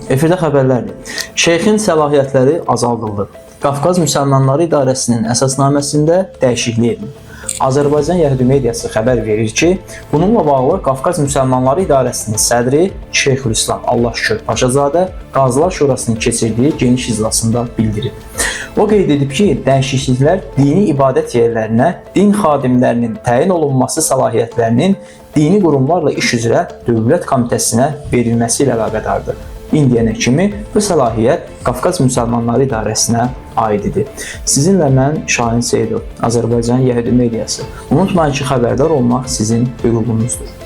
Efirdə xəbərlərdir. Şeyxin səlahiyyətləri azaldıldı. Qafqaz Müsəlmanları İdarəsinin əsasnaməsində dəyişiklik edildi. Azərbaycan Yəhudi mediası xəbər verir ki, bununla bağlı Qafqaz Müsəlmanları İdarəsinin sədri Şeyxülislam Allahşükür Paşazadə Qazılar Şurasının keçirdiyi geniş iclasında bildirib. O qeyd edib ki, dəyişikliklər dini ibadət yerlərinə din xadimlərinin təyin olunması səlahiyyətlərinin dini qurumlarla iş üzrə Dövlət Komitəsinə verilməsi ilə əlaqədardır. İndiyənə kimi bu səlahiyyət Qafqaz Müsəlmanları İdarəsinə aid idi. Sizinlə mən Şahin Seyidov, Azərbaycan Yəhudi mediası. Unutmayın ki, xəbərdar olmaq sizin hüququnuzdur.